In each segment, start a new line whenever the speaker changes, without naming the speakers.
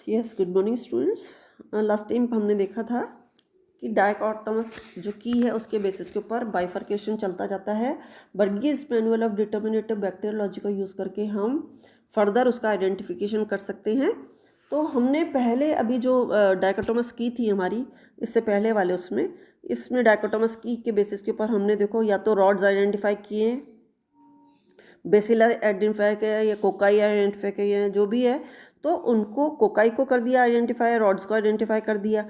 Yes, good morning students. Last time हमने देखा था कि डायकोटोमस जो की है उसके बेसिस के ऊपर बाइफर्केशन चलता जाता है। Bergey's manual of determinative bacteriology का यूज़ करके हम फर्दर उसका आइडेंटिफिकेशन कर सकते हैं। तो हमने पहले अभी जो डायकोटोमस की थी हमारी, इससे पहले वाले इसमें डायकोटोमस की के बेसिस के ऊपर हमने देखो या तो रॉड्स आइडेंटिफाई किए, बेसिला आइडेंटिफाई किया या कोकाई आइडेंटिफाई किया है, जो भी है। तो उनको कोकाई को कर दिया आइडेंटिफाई, रॉड्स को आइडेंटिफाई कर दिया।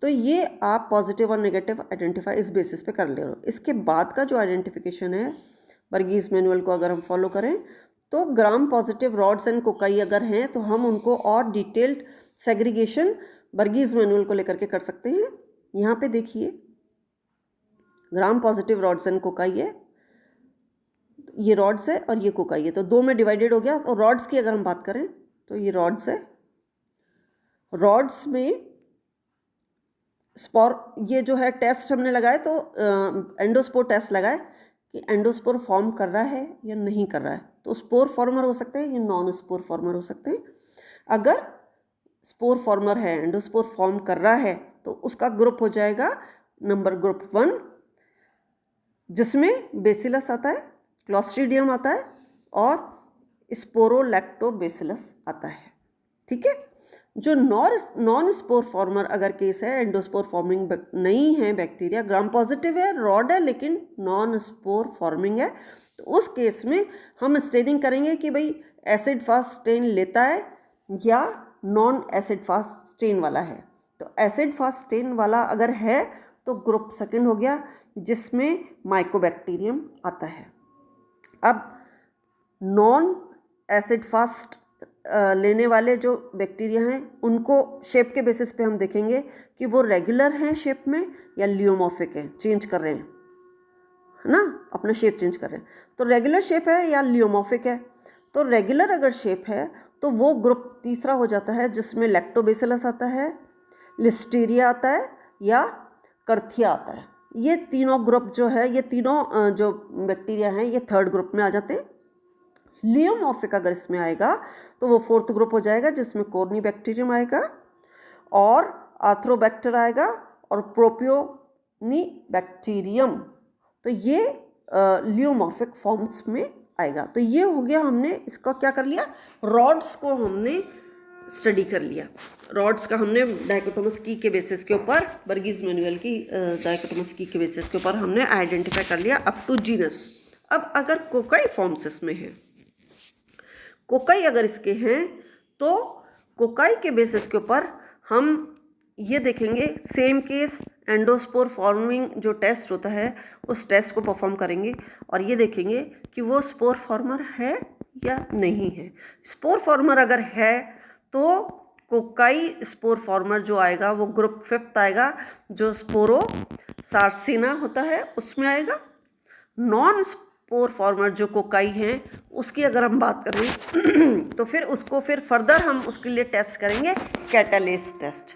तो ये आप पॉजिटिव और नेगेटिव आइडेंटिफाई इस बेसिस पे कर ले रहे हो। इसके बाद का जो आइडेंटिफिकेशन है बर्गीज मैनुअल को अगर हम फॉलो करें तो ग्राम पॉजिटिव रॉड्स एंड कोकाई अगर हैं तो हम उनको और डिटेल्ड सेग्रीगेशन बर्गीज मैनुअल को लेकर के कर सकते हैं। यहाँ पे देखिए, ग्राम पॉजिटिव रॉड्स एंड कोकाई है, ये रॉड्स है और ये कोकाई है, तो दो में डिवाइडेड हो गया। तो रॉड्स की अगर हम बात करें तो ये रॉड्स है। रॉड्स में स्पोर, ये जो है टेस्ट हमने लगाए तो एंडोस्पोर टेस्ट लगाए कि एंडोस्पोर फॉर्म कर रहा है या नहीं कर रहा है। तो स्पोर फॉर्मर हो सकते हैं या नॉन स्पोर फॉर्मर हो सकते हैं। अगर स्पोर फॉर्मर है, एंडोस्पोर फॉर्म कर रहा है, तो उसका ग्रुप हो जाएगा नंबर ग्रुप 1, जिसमें बेसिलस आता है, क्लॉस्ट्रीडियम आता है और स्पोरोलैक्टोबैसिलस आता है। ठीक है। जो नॉन स्पोर फॉर्मर अगर केस है, एंडोस्पोर फॉर्मिंग नहीं है बैक्टीरिया, ग्राम पॉजिटिव है, रॉड है लेकिन नॉन स्पोर फॉर्मिंग है, तो उस केस में हम स्टेनिंग करेंगे कि भाई एसिड फास्ट स्टेन लेता है या नॉन एसिड फास्ट स्टेन वाला है। तो एसिड फास्ट स्टेन वाला अगर है तो ग्रुप 2 हो गया, जिसमें माइकोबैक्टीरियम आता है। अब नॉन एसिड फास्ट लेने वाले जो बैक्टीरिया हैं उनको शेप के बेसिस पे हम देखेंगे कि वो रेगुलर हैं शेप में या लियोमॉर्फिक है, चेंज कर रहे हैं, है ना, अपना शेप चेंज कर रहे हैं। तो रेगुलर शेप है या लियोमॉर्फिक है। तो रेगुलर अगर शेप है तो वो ग्रुप 3 हो जाता है, जिसमें लैक्टोबैसिलस आता है, लिस्टीरिया आता है या कर्थिया आता है। ये तीनों ग्रुप जो है, ये तीनों जो बैक्टीरिया हैं, ये 3rd ग्रुप में आ जाते हैं। लियोमॉर्फिक अगर इसमें आएगा तो वो 4th ग्रुप हो जाएगा, जिसमें कोर्नी बैक्टीरियम आएगा और आर्थ्रोबैक्टर आएगा और प्रोपियोनी बैक्टीरियम। तो ये लियोमॉर्फिक फॉर्म्स में आएगा। तो ये हो गया, हमने इसका क्या कर लिया, रॉड्स को हमने स्टडी कर लिया। रॉड्स का हमने डायकोटोमस की के बेसिस के ऊपर, बर्गीज मैनुअल की डायकोटोमस की के बेसिस के ऊपर हमने आइडेंटिफाई कर लिया अप टू जीनस। अब अगर कोकाई फॉर्म्स इसमें है, कोकाई अगर इसके हैं तो कोकाई के बेसिस के ऊपर हम ये देखेंगे, सेम केस एंडोस्पोर फॉर्मिंग जो टेस्ट होता है उस टेस्ट को परफॉर्म करेंगे और ये देखेंगे कि वो स्पोर फॉर्मर है या नहीं है। स्पोर फॉर्मर अगर है तो कोकाई स्पोर फॉर्मर जो आएगा वो ग्रुप 5 आएगा, जो स्पोरो सार्सिना होता है उसमें आएगा। नॉन स्पोर फॉर्मर जो कोकाई हैं उसकी अगर हम बात करें तो फिर उसको फर्दर हम उसके लिए टेस्ट करेंगे, कैटालेस टेस्ट।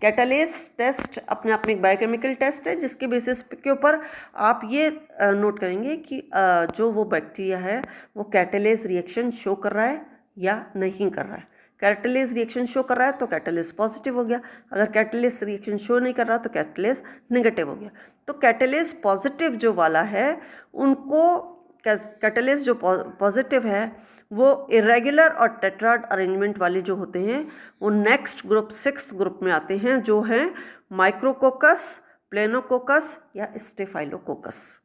कैटालेस टेस्ट अपने आप में एक बायोकेमिकल टेस्ट है, जिसके बेसिस के ऊपर आप ये नोट करेंगे कि जो वो बैक्टीरिया है वो कैटालेस रिएक्शन शो कर रहा है या नहीं कर रहा है। कैटालेस रिएक्शन शो कर रहा है तो कैटालेस पॉजिटिव हो गया, अगर कैटालेस रिएक्शन शो नहीं कर रहा तो कैटालेस नेगेटिव हो गया। तो कैटालेस पॉजिटिव जो वाला है उनको, कैटालेस जो पॉजिटिव है वो इरेगुलर और टेट्राड अरेंजमेंट वाले जो होते हैं वो नेक्स्ट ग्रुप 6th ग्रुप में आते हैं, जो हैं माइक्रोकोकस, प्लेनोकोकस या स्टेफाइलोकोकस।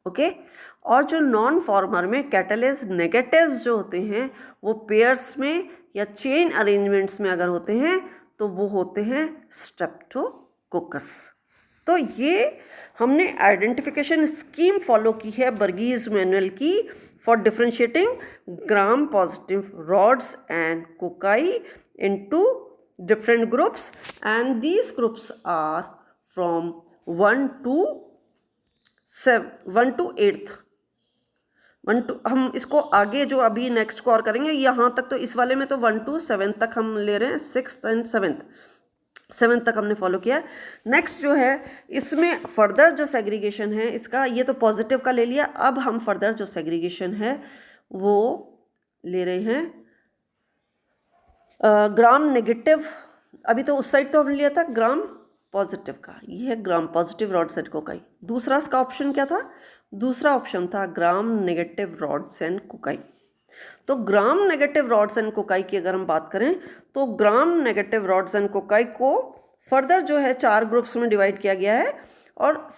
ओके। और जो नॉन फॉर्मर में कैटालेस नेगेटिव्स जो होते हैं वो पेयर्स में या चेन अरेंजमेंट्स में अगर होते हैं तो वो होते हैं स्ट्रेप्टोकोकस। तो ये हमने आइडेंटिफिकेशन स्कीम फॉलो की है बर्गीज मैनुअल की for differentiating gram positive rods and cocci into different groups, and these groups are from 1 to 8th। हम इसको आगे जो अभी नेक्स्ट को और करेंगे, यहाँ तक तो इस वाले में तो 1 to 7 तक हम ले रहे हैं, 6th and 7th तक हमने फॉलो किया। नेक्स्ट जो है इसमें फर्दर जो सेग्रीगेशन है इसका, ये तो पॉजिटिव का ले लिया, अब हम फर्दर जो सेग्रीगेशन है वो ले रहे हैं ग्राम नेगेटिव, अभी तो उस साइड तो हमने लिया था ग्राम पॉजिटिव का, ये है gram positive rods and cocci. दूसरा इसका ऑप्शन क्या था? दूसरा ऑप्शन था gram negative rods and cocci. तो gram negative rods and cocci की अगर हम बात करें तो gram negative rods and cocci को फर्दर जो है 4 ग्रुप्स में डिवाइड किया गया है, और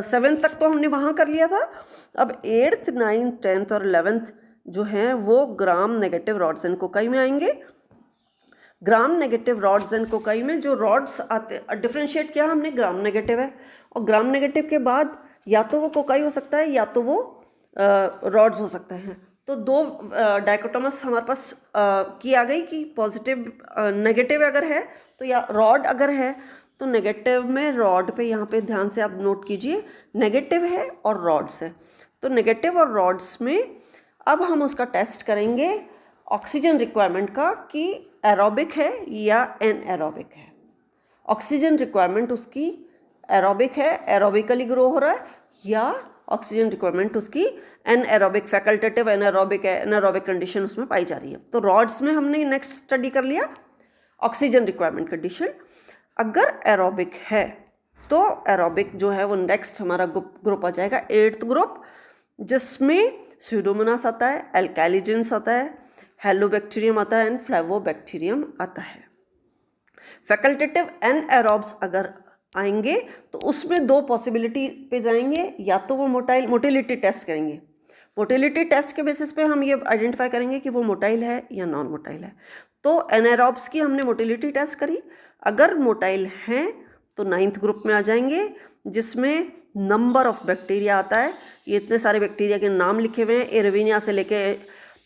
7th तक तो हमने वहाँ कर लिया था। अब 8th 9th 10th और 11th जो हैं वो ग्राम नेगेटिव रॉड्स एंड कोकाई में आएंगे। ग्राम नेगेटिव रॉड्स एंड कोकाई में जो रॉड्स आते, डिफ्रेंशिएट किया हमने, ग्राम नेगेटिव है, और ग्राम नेगेटिव के बाद या तो वो कोकाई हो सकता है या तो वो रॉड्स हो सकते हैं। तो 2 डाइकोटोमस हमारे पास की आ गई कि पॉजिटिव नेगेटिव अगर है तो, या रॉड अगर है तो नेगेटिव में रॉड पे, यहाँ पे ध्यान से आप नोट कीजिए, नेगेटिव है और रॉड्स है। तो नेगेटिव और रॉड्स में अब हम उसका टेस्ट करेंगे ऑक्सीजन रिक्वायरमेंट का कि एरोबिक है या एनएरोबिक है। ऑक्सीजन रिक्वायरमेंट उसकी एरोबिक है, एरोबिकली ग्रो हो रहा है, या ऑक्सीजन रिक्वायरमेंट उसकी एनएरोबिक, फैकल्टेटिव एनएरोबिक है, एनएरोबिक कंडीशन उसमें पाई जा रही है। तो रॉड्स में हमने नेक्स्ट स्टडी कर लिया ऑक्सीजन रिक्वायरमेंट कंडीशन। अगर एरोबिक है तो एरोबिक जो है वो नेक्स्ट हमारा ग्रुप आ जाएगा 8th ग्रुप, जिसमें स्यूडोमोनास आता है, एल्काइलिजेंस आता है, हेलोबैक्टीरियम आता है एंड फ्लेवोबैक्टीरियम आता है। फैकल्टेटिव एनएरोब्स अगर आएंगे तो उसमें 2 पॉसिबिलिटी पे जाएंगे, या तो वो मोटिलिटी टेस्ट करेंगे। मोटिलिटी टेस्ट के बेसिस पे हम ये आइडेंटिफाई करेंगे कि वो मोटाइल है या नॉन मोटाइल है। तो एनएरोब्स की हमने मोटिलिटी टेस्ट करी, अगर मोटाइल हैं तो 9th ग्रुप में आ जाएंगे, जिसमें नंबर ऑफ बैक्टीरिया आता है। ये इतने सारे बैक्टीरिया के नाम लिखे हुए हैं, एरविनिया से लेके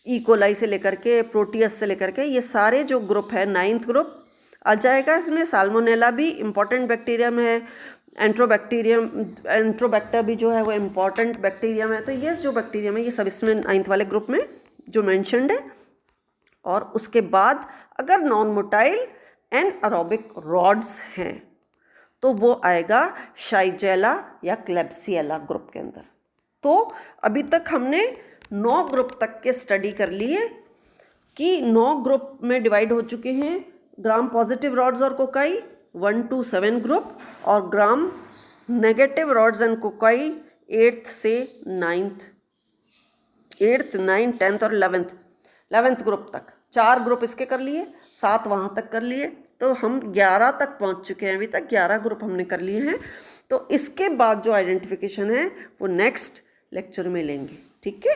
ई कोलाई से लेकर के प्रोटियस से लेकर के, ये सारे जो ग्रुप है 9th ग्रुप आ जाएगा। इसमें साल्मोनेला भी इम्पॉर्टेंट बैक्टीरियम है, एंट्रोबैक्टर भी जो है वो इम्पॉर्टेंट बैक्टीरियम है। तो ये जो बैक्टीरियम है ये सब इसमें 9th वाले ग्रुप में जो मेंशन्ड है। और उसके बाद अगर नॉन मोटाइल एनएरोबिक रॉड्स हैं तो वो आएगा शाइजेला या क्लेब्सिएला ग्रुप के अंदर। तो अभी तक हमने 9 ग्रुप तक के स्टडी कर लिए कि 9 ग्रुप में डिवाइड हो चुके हैं ग्राम पॉजिटिव रॉड्स और कोकाई 1 to 7 ग्रुप, और ग्राम negative rods and cocci 8th से 9th, 8th 9th 10th और 11th ग्रुप तक 4 ग्रुप इसके कर लिए, 7 वहाँ तक कर लिए। तो हम 11 तक पहुँच चुके हैं, अभी तक 11 ग्रुप हमने कर लिए हैं। तो इसके बाद जो आइडेंटिफिकेशन है वो नेक्स्ट लेक्चर में लेंगे, ठीक है।